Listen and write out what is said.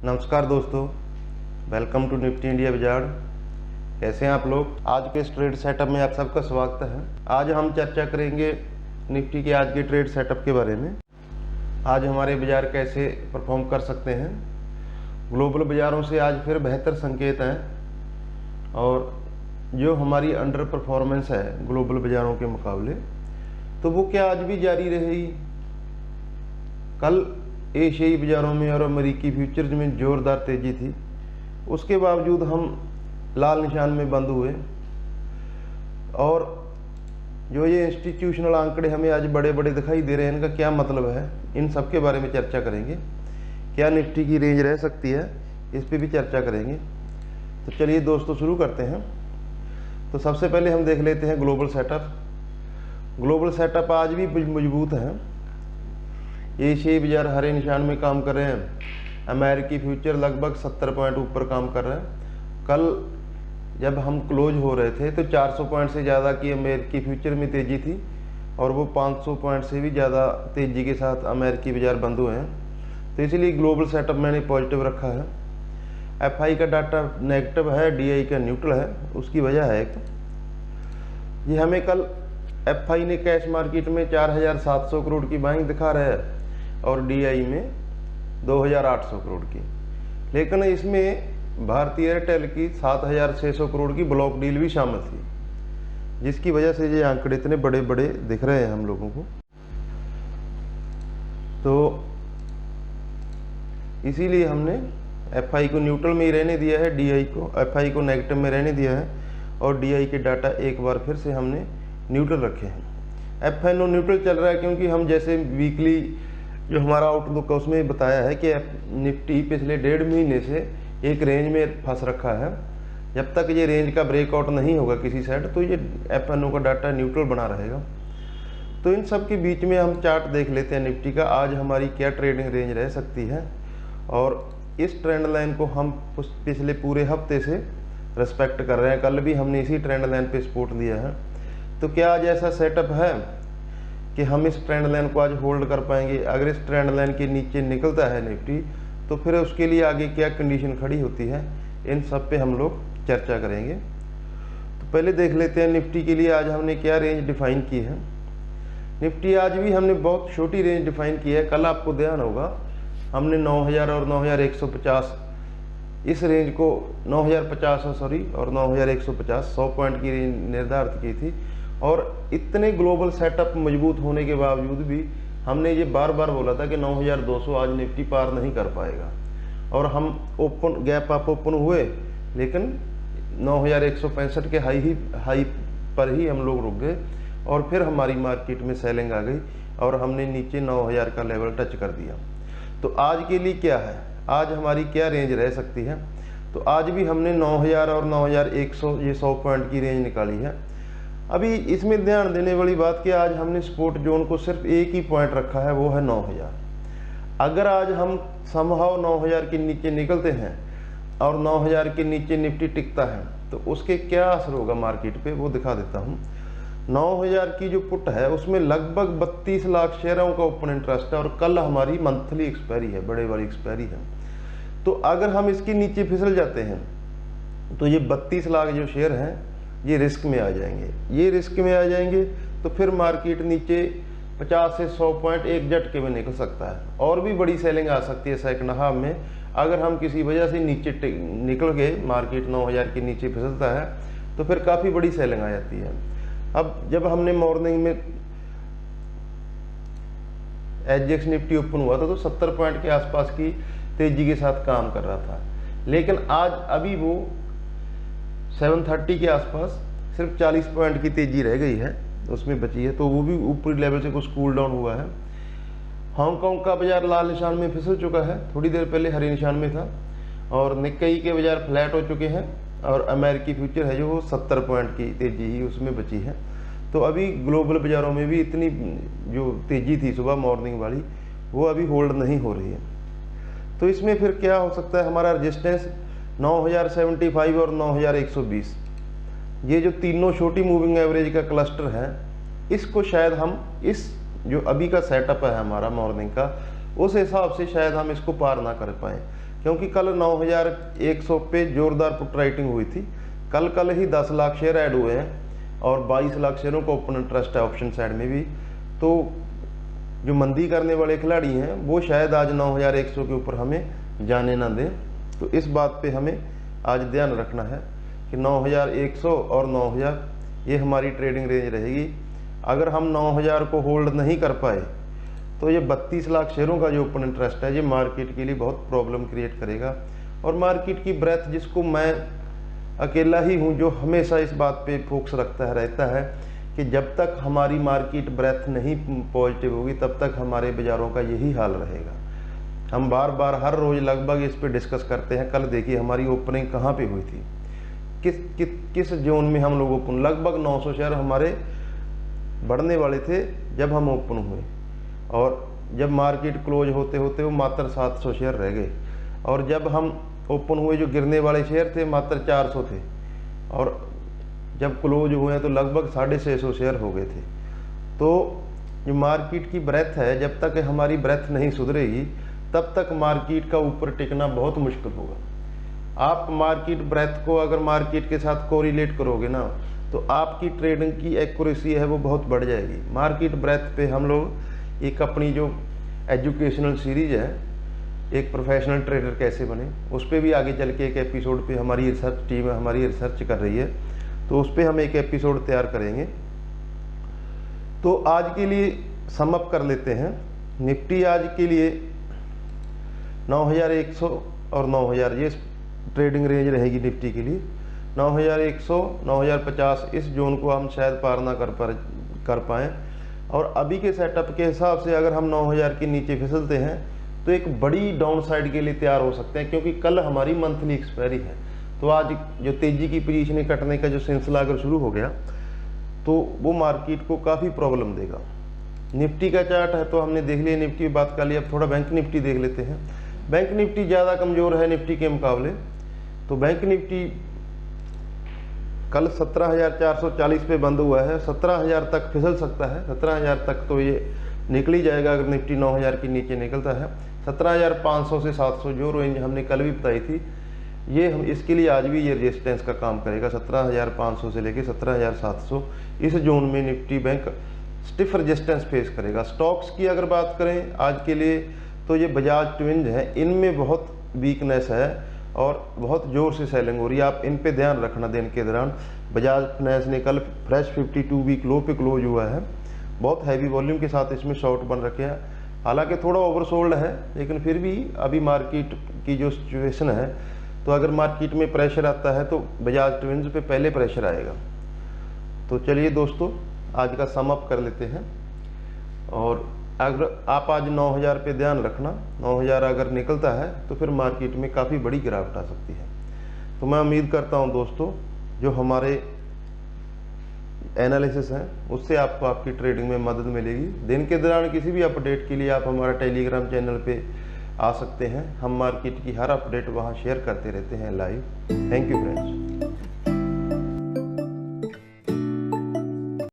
नमस्कार दोस्तों, welcome to Nifty India बाजार। कैसे हैं आप लोग? आज के इस ट्रेड सेटअप में आप सबका स्वागत है। आज हम चर्चा करेंगे निफ्टी के आज के ट्रेड सेटअप के बारे में। आज हमारे बाजार कैसे परफॉर्म कर सकते हैं। ग्लोबल बाज़ारों से आज फिर बेहतर संकेत हैं और जो हमारी अंडर परफॉर्मेंस है ग्लोबल बाज़ारों के मुकाबले, तो वो क्या आज भी जारी रहेगी। कल एशियाई बाज़ारों में और अमेरिकी फ्यूचर्स में ज़ोरदार तेज़ी थी, उसके बावजूद हम लाल निशान में बंद हुए। और जो ये इंस्टीट्यूशनल आंकड़े हमें आज बड़े बड़े दिखाई दे रहे हैं, इनका क्या मतलब है, इन सब के बारे में चर्चा करेंगे। क्या निफ्टी की रेंज रह सकती है, इस पे भी चर्चा करेंगे। तो चलिए दोस्तों शुरू करते हैं। तो सबसे पहले हम देख लेते हैं ग्लोबल सेटअप। ग्लोबल सेटअप आज भी मजबूत है। एशियाई बाजार हरे निशान में काम कर रहे हैं। अमेरिकी फ्यूचर लगभग 70 पॉइंट ऊपर काम कर रहे हैं। कल जब हम क्लोज हो रहे थे तो 400 पॉइंट से ज़्यादा की अमेरिकी फ्यूचर में तेज़ी थी और वो 500 पॉइंट से भी ज़्यादा तेज़ी के साथ अमेरिकी बाजार बंद हुए हैं। तो इसलिए ग्लोबल सेटअप मैंने पॉजिटिव रखा है। एफआई का डाटा नेगेटिव है, डीआई का न्यूट्रल है। उसकी वजह है एक, ये हमें कल एफआई ने कैश मार्केट में 4700 करोड़ की बाइंग दिखा रहा है और डीआई में 2800 करोड़ की। लेकिन इसमें भारतीय एयरटेल की 7600 करोड़ की ब्लॉक डील भी शामिल थी, जिसकी वजह से ये आंकड़े इतने बड़े बड़े दिख रहे हैं हम लोगों को। तो इसीलिए हमने एफआई को न्यूट्रल में ही रहने दिया है, डीआई को एफआई को नेगेटिव में रहने दिया है और डीआई के डाटा एक बार फिर से हमने न्यूट्रल रखे हैं। एफएनओ न्यूट्रल चल रहा है क्योंकि हम जैसे वीकली जो हमारा आउटलुक है उसमें बताया है कि निफ्टी पिछले 1.5 महीने से एक रेंज में फंस रखा है। जब तक ये रेंज का ब्रेकआउट नहीं होगा किसी साइड, तो ये एफएनओ का डाटा न्यूट्रल बना रहेगा। तो इन सब के बीच में हम चार्ट देख लेते हैं निफ्टी का। आज हमारी क्या ट्रेडिंग रेंज रह सकती है और इस ट्रेंड लाइन को हम पिछले पूरे हफ्ते से रिस्पेक्ट कर रहे हैं। कल भी हमने इसी ट्रेंड लाइन पे सपोर्ट दिया है। तो क्या आज ऐसा सेटअप है कि हम इस ट्रेंड लाइन को आज होल्ड कर पाएंगे? अगर इस ट्रेंड लाइन के नीचे निकलता है निफ्टी, तो फिर उसके लिए आगे क्या कंडीशन खड़ी होती है, इन सब पे हम लोग चर्चा करेंगे। तो पहले देख लेते हैं निफ्टी के लिए आज हमने क्या रेंज डिफाइन की है। निफ्टी आज भी हमने बहुत छोटी रेंज डिफाइन की है। कल आपको ध्यान होगा हमने 9000 और 9150 इस रेंज को 9050 और 9150 100 पॉइंट की रेंज निर्धारित की थी। और इतने ग्लोबल सेटअप मजबूत होने के बावजूद भी हमने ये बार बार बोला था कि 9200 आज निफ्टी पार नहीं कर पाएगा। और हम ओपन गैप अप ओपन हुए, लेकिन 9165 के हाई पर ही हम लोग रुक गए और फिर हमारी मार्केट में सेलिंग आ गई और हमने नीचे 9000 का लेवल टच कर दिया। तो आज के लिए क्या है, आज हमारी क्या रेंज रह सकती है? तो आज भी हमने 9000 और 9100 ये 100 पॉइंट की रेंज निकाली है। अभी इसमें ध्यान देने वाली बात कि आज हमने सपोर्ट जोन को सिर्फ एक ही पॉइंट रखा है, वो है 9000। अगर आज हम समहाउ 9000 के नीचे निकलते हैं और 9000 के नीचे निफ्टी टिकता है, तो उसके क्या असर होगा मार्केट पे, वो दिखा देता हूँ। 9000 की जो पुट है उसमें लगभग 32 लाख शेयरों का ओपन इंटरेस्ट है और कल हमारी मंथली एक्सपायरी है, बड़े वाली एक्सपायरी है। तो अगर हम इसके नीचे फिसल जाते हैं तो ये 32 लाख जो शेयर हैं ये रिस्क में आ जाएंगे। ये रिस्क में आ जाएंगे तो फिर मार्केट नीचे 50 से 100 पॉइंट एक झटके में निकल सकता है और भी बड़ी सेलिंग आ सकती है सेकंड हाफ में। अगर हम किसी वजह से नीचे निकल गए, मार्केट 9000 के नीचे फिसलता है, तो फिर काफ़ी बड़ी सेलिंग आ जाती है। अब जब हमने मॉर्निंग में एचजीएक्स निफ्टी ओपन हुआ था तो 70 पॉइंट के आसपास की तेजी के साथ काम कर रहा था, लेकिन आज अभी वो 730 के आसपास सिर्फ 40 पॉइंट की तेजी रह गई है, उसमें बची है। तो वो भी ऊपरी लेवल से कुछ कूल डाउन हुआ है। हांगकांग का बाजार लाल निशान में फिसल चुका है, थोड़ी देर पहले हरे निशान में था और निक्केई के बाजार फ्लैट हो चुके हैं और अमेरिकी फ्यूचर है जो वो 70 पॉइंट की तेजी ही उसमें बची है। तो अभी ग्लोबल बाज़ारों में भी इतनी जो तेज़ी थी सुबह मॉर्निंग वाली, वो अभी होल्ड नहीं हो रही है। तो इसमें फिर क्या हो सकता है, हमारा रजिस्टेंस 9075 और 9120, ये जो तीनों छोटी मूविंग एवरेज का क्लस्टर है, इसको शायद हम इस जो अभी का सेटअप है हमारा मॉर्निंग का, उस हिसाब से शायद हम इसको पार ना कर पाएँ। क्योंकि कल 9100 पे जोरदार पुट राइटिंग हुई थी। कल ही 10 लाख शेयर ऐड हुए हैं और 22 लाख शेयरों का ओपन इंटरेस्ट है ऑप्शन साइड में भी। तो जो मंदी करने वाले खिलाड़ी हैं वो शायद आज 9100 के ऊपर हमें जाने ना दें। तो इस बात पे हमें आज ध्यान रखना है कि 9100 और 9000 ये हमारी ट्रेडिंग रेंज रहेगी। अगर हम 9000 को होल्ड नहीं कर पाए तो ये 32 लाख शेयरों का जो ओपन इंटरेस्ट है ये मार्केट के लिए बहुत प्रॉब्लम क्रिएट करेगा। और मार्केट की ब्रेथ, जिसको मैं अकेला ही हूँ जो हमेशा इस बात पे फोकस रहता है कि जब तक हमारी मार्केट ब्रेथ नहीं पॉजिटिव होगी तब तक हमारे बाज़ारों का यही हाल रहेगा। हम बार बार हर रोज़ लगभग इस पे डिस्कस करते हैं। कल देखिए हमारी ओपनिंग कहाँ पे हुई थी, किस जोन में हम लोग ओपन, लगभग 900 शेयर हमारे बढ़ने वाले थे जब हम ओपन हुए, और जब मार्केट क्लोज होते होते वो मात्र 700 शेयर रह गए, और जब हम ओपन हुए जो गिरने वाले शेयर थे मात्र 400 थे, और जब क्लोज हुए तो लगभग 650 शेयर हो गए थे। तो जो मार्केट की ब्रेथ है, जब तक हमारी ब्रेथ नहीं सुधरेगी तब तक मार्केट का ऊपर टिकना बहुत मुश्किल होगा। आप मार्केट ब्रेथ को अगर मार्केट के साथ कोरिलेट करोगे ना तो आपकी ट्रेडिंग की एक्यूरेसी है वो बहुत बढ़ जाएगी। मार्केट ब्रेथ पे हम लोग एक अपनी जो एजुकेशनल सीरीज है, एक प्रोफेशनल ट्रेडर कैसे बने, उस पर भी आगे चल के एक एपिसोड पे हमारी रिसर्च टीम है, हमारी रिसर्च कर रही है, तो उस पर हम एक एपिसोड तैयार करेंगे। तो आज के लिए सम अप कर लेते हैं। निफ्टी आज के लिए 9100 और 9000 ये ट्रेडिंग रेंज रहेगी निफ्टी के लिए। 9100 9050 इस जोन को हम शायद पार ना कर पाएँ, और अभी के सेटअप के हिसाब से अगर हम 9000 के नीचे फिसलते हैं तो एक बड़ी डाउन साइड के लिए तैयार हो सकते हैं, क्योंकि कल हमारी मंथली एक्सपायरी है। तो आज जो तेजी की पोजीशनें कटने का जो सिलसिला अगर शुरू हो गया तो वो मार्केट को काफ़ी प्रॉब्लम देगा। निफ्टी का चार्ट है तो हमने देख लिया, निफ्टी की बात कर ली। अब थोड़ा बैंक निफ्टी देख लेते हैं। बैंक निफ्टी ज़्यादा कमज़ोर है निफ्टी के मुकाबले। तो बैंक निफ्टी कल 17,440 पे बंद हुआ है, 17,000 तक फिसल सकता है। 17,000 तक तो ये निकल ही जाएगा अगर निफ्टी 9,000 के नीचे निकलता है। 17,500 से 700 जो रेंज हमने कल भी बताई थी, ये हम इसके लिए आज भी ये रेजिस्टेंस का काम करेगा। 17,500 से लेके 17,700 इस जोन में Nifty bank stiff resistance face करेगा। स्टॉक्स की अगर बात करें आज के लिए तो ये बजाज ट्विंज है, इनमें बहुत वीकनेस है और बहुत जोर से सेलिंग हो रही है। आप इन पे ध्यान रखना दिन के दौरान। बजाज फाइनेंस ने कल फ्रेश 52 वीक लो पे क्लोज हुआ है, बहुत हैवी वॉल्यूम के साथ इसमें शॉर्ट बन रखे हैं। हालांकि थोड़ा ओवरसोल्ड है, लेकिन फिर भी अभी मार्केट की जो सिचुएशन है, तो अगर मार्केट में प्रेशर आता है तो बजाज ट्विंज पे पहले प्रेशर आएगा। तो चलिए दोस्तों, आज का सम अप कर लेते हैं। और अगर आप आज 9000 पे ध्यान रखना, 9000 अगर निकलता है तो फिर मार्केट में काफ़ी बड़ी गिरावट आ सकती है। तो मैं उम्मीद करता हूं दोस्तों जो हमारे एनालिसिस हैं उससे आपको आपकी ट्रेडिंग में मदद मिलेगी। दिन के दौरान किसी भी अपडेट के लिए आप हमारा टेलीग्राम चैनल पे आ सकते हैं। हम मार्केट की हर अपडेट वहाँ शेयर करते रहते हैं लाइव। Thank you friends.